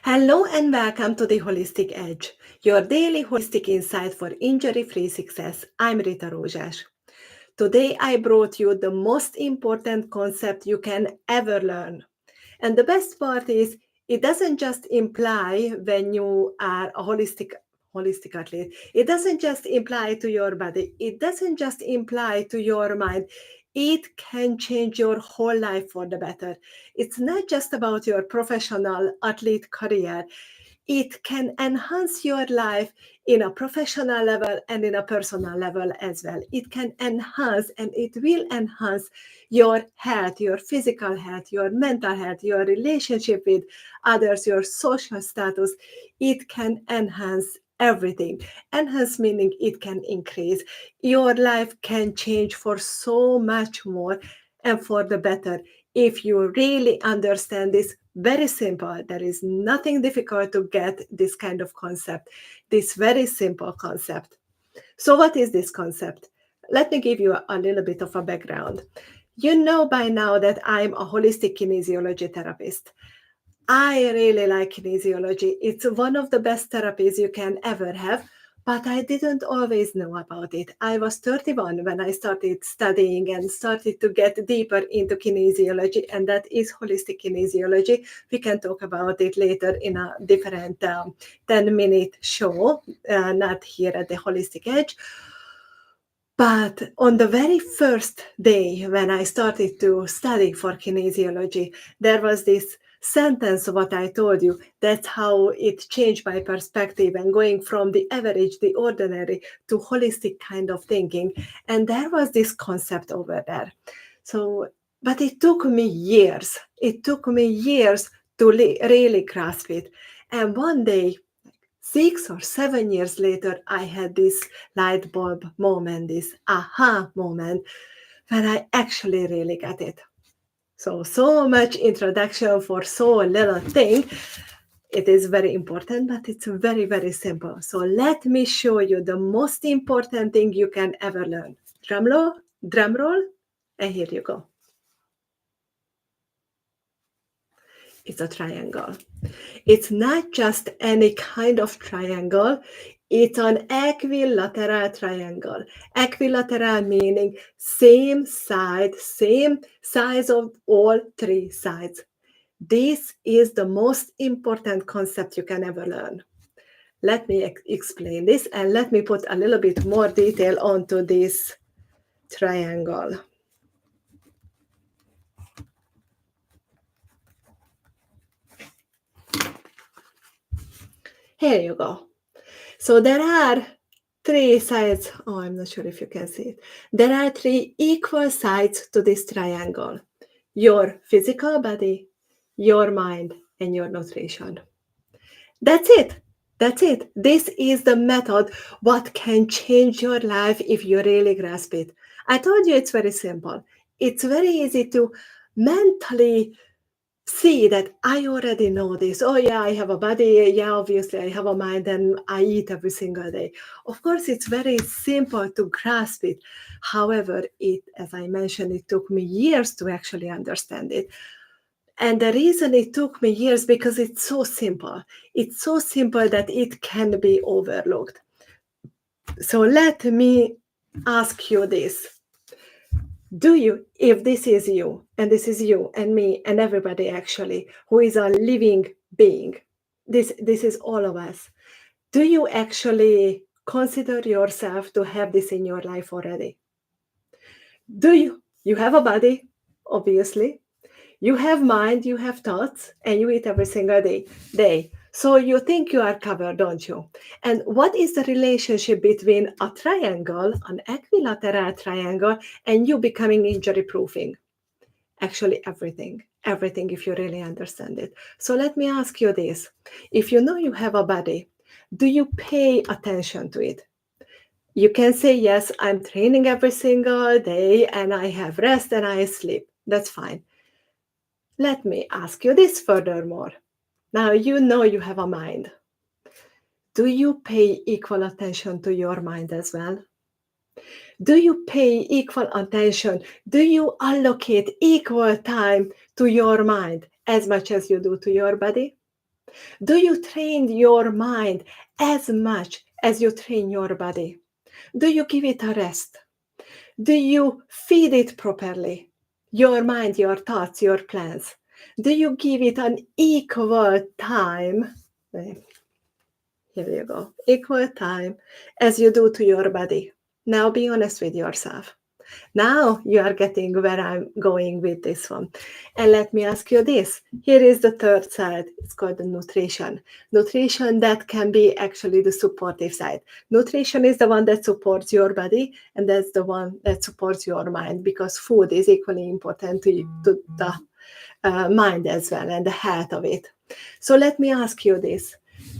Hello and welcome to the Holistic Edge, your daily holistic insight for injury-free success. I'm Rita Rózsás. Today I brought you the most important concept you can ever learn. And the best part is it doesn't just imply when you are a holistic athlete. It doesn't just imply to your body. It doesn't just imply to your mind. It can change your whole life for the better. It's not just about your professional athlete career. It can enhance your life in a professional level and in a personal level as well. It can enhance and it will enhance your health, your physical health, your mental health, your relationship with others, your social status. It can enhance everything. Enhance meaning it can increase. Your life can change for so much more and for the better if you really understand this. Very simple. There is nothing difficult to get this kind of concept, this very simple concept. So what is this concept? Let me give you a little bit of a background. You know by now that I'm a holistic kinesiology therapist. I really like kinesiology. It's one of the best therapies you can ever have, but I didn't always know about it. I was 31 when I started studying and started to get deeper into kinesiology, and that is holistic kinesiology. We can talk about it later in a different 10-minute show, not here at the Holistic Edge. But on the very first day when I started to study for kinesiology, there was this sentence, what I told you, that's how it changed my perspective and going from the average, the ordinary, to holistic kind of thinking. And there was this concept over there. So, but it took me years. It took me years to really grasp it. And one day, 6 or 7 years later, I had this light bulb moment, this aha moment, when I actually really got it. So much introduction for so little thing. It is very important, but it's very, very simple. So let me show you the most important thing you can ever learn. Drum roll, and here you go. It's a triangle. It's not just any kind of triangle. It's an equilateral triangle. Equilateral meaning same size of all three sides. This is the most important concept you can ever learn. Let me explain this and let me put a little bit more detail onto this triangle. Here you go. So there are three sides. Oh, I'm not sure if you can see it. There are three equal sides to this triangle: your physical body, your mind, and your nutrition. That's it. That's it. This is the method what can change your life if you really grasp it. I told you it's very simple. It's very easy to mentally see that I already know this. Oh, yeah, I have a body. Yeah, obviously, I have a mind and I eat every single day. Of course, it's very simple to grasp it. However, as I mentioned, it took me years to actually understand it. And the reason it took me years because it's so simple. It's so simple that it can be overlooked. So let me ask you this. Do you, if this is you, and this is you and me and everybody actually who is a living being, this is all of us, do you actually consider yourself to have this in your life already? Do you? You have a body, obviously. You have mind, you have thoughts, and you eat every single day. So you think you are covered, don't you? And what is the relationship between a triangle, an equilateral triangle, and you becoming injury proofing? Actually, everything, if you really understand it. So let me ask you this. If you know you have a body, do you pay attention to it? You can say, yes, I'm training every single day and I have rest and I sleep. That's fine. Let me ask you this furthermore. Now you know you have a mind. Do you pay equal attention to your mind as well? Do you pay equal attention? Do you allocate equal time to your mind as much as you do to your body? Do you train your mind as much as you train your body? Do you give it a rest? Do you feed it properly? Your mind, your thoughts, your plans. Do you give it an equal time? Here you go. Equal time as you do to your body. Now be honest with yourself. Now you are getting where I'm going with this one. And let me ask you this. Here is the third side. It's called the nutrition. Nutrition that can be actually the supportive side. Nutrition is the one that supports your body, and that's the one that supports your mind, because food is equally important to the mind as well, and the health of it. So let me ask you this.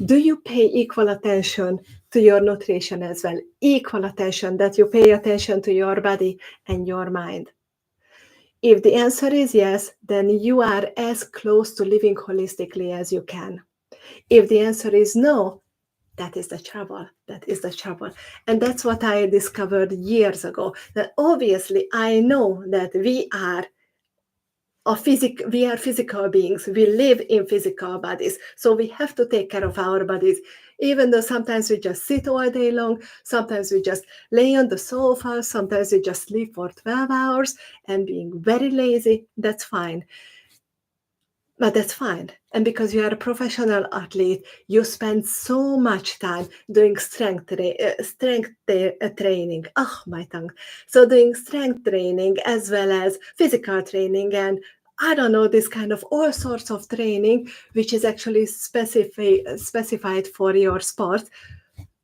Do you pay equal attention to your nutrition as well? Equal attention, that you pay attention to your body and your mind? If the answer is yes, then you are as close to living holistically as you can. If the answer is no, that is the trouble. That is the trouble. And that's what I discovered years ago. That obviously I know that we are physical beings. We live in physical bodies, so we have to take care of our bodies, even though sometimes we just sit all day long, sometimes we just lay on the sofa, sometimes we just sleep for 12 hours and being very lazy. That's fine. But that's fine. And because you are a professional athlete, you spend so much time doing training. Oh, my tongue. So doing strength training as well as physical training, and I don't know, this kind of all sorts of training, which is actually specified for your sport.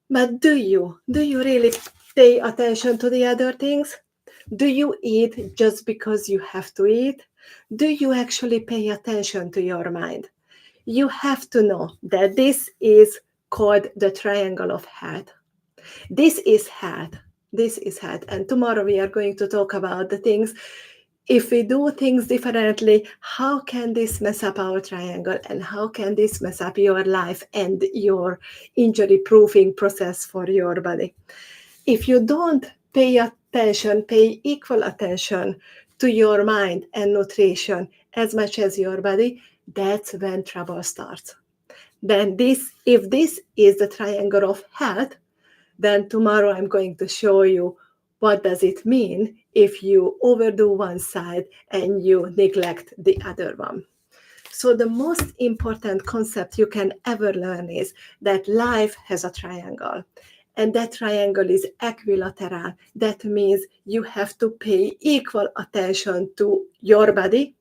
But do you really pay attention to the other things? Do you eat just because you have to eat? Do you actually pay attention to your mind? You have to know that this is called the triangle of health. This is health. This is health. And tomorrow we are going to talk about the things. If we do things differently, how can this mess up our triangle, and how can this mess up your life and your injury proofing process for your body? If you don't pay equal attention to your mind and nutrition as much as your body, that's when trouble starts. Then if this is the triangle of health, then tomorrow I'm going to show you what does it mean if you overdo one side and you neglect the other one. So the most important concept you can ever learn is that life has a triangle. And that triangle is equilateral. That means you have to pay equal attention to your body,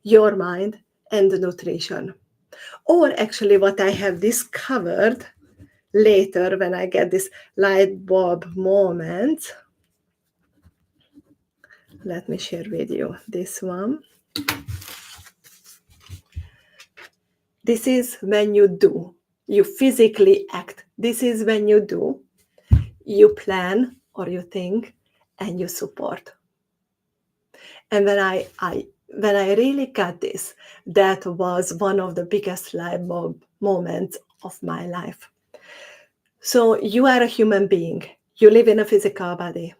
your mind, and the nutrition. Or actually, what I have discovered later when I get this light bulb moment, let me share with you this one. This is when you do, you physically act. This is when you do, you plan or you think, and you support. And when I really got this, that was one of the biggest light bulb moments of my life. So you are a human being. You live in a physical body.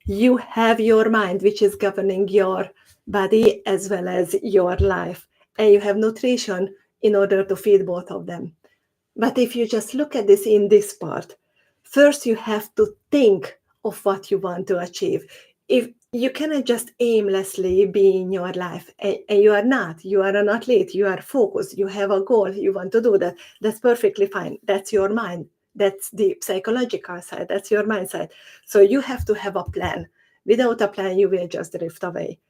You have your mind, which is governing your body as well as your life. And you have nutrition in order to feed both of them. But if you just look at this in this part, first you have to think of what you want to achieve. If you cannot just aimlessly be in your life, and you are not, you are an athlete, you are focused, you have a goal, you want to do that, that's perfectly fine. That's your mind. That's the psychological side. That's your mindset. So you have to have a plan. Without a plan, you will just drift away.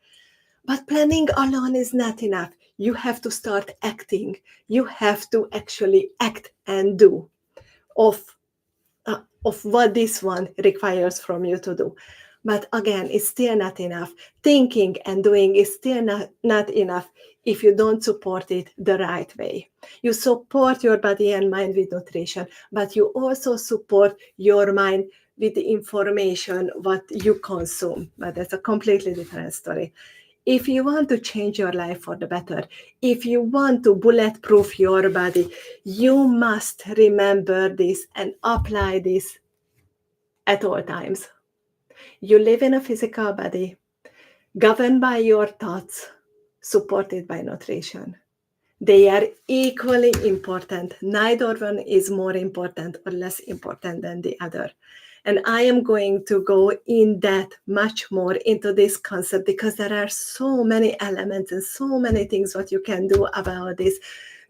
But planning alone is not enough. You have to start acting. You have to actually act and do of, of what this one requires from you to do. But again, it's still not enough. Thinking and doing is still not enough if you don't support it the right way. You support your body and mind with nutrition, but you also support your mind with the information what you consume. But that's a completely different story. If you want to change your life for the better, if you want to bulletproof your body, you must remember this and apply this at all times. You live in a physical body, governed by your thoughts, supported by nutrition. They are equally important. Neither one is more important or less important than the other. And I am going to go in depth much more into this concept because there are so many elements and so many things what you can do about this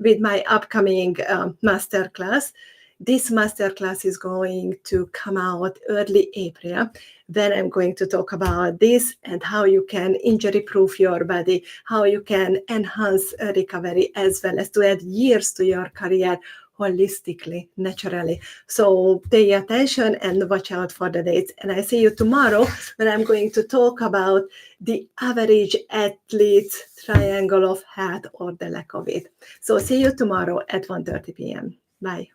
with my upcoming masterclass. This masterclass is going to come out early April. Then I'm going to talk about this and how you can injury proof your body, how you can enhance recovery as well as to add years to your career holistically, naturally. So pay attention and watch out for the dates. And I see you tomorrow when I'm going to talk about the average athlete's triangle of health or the lack of it. So see you tomorrow at 1:30 p.m. Bye.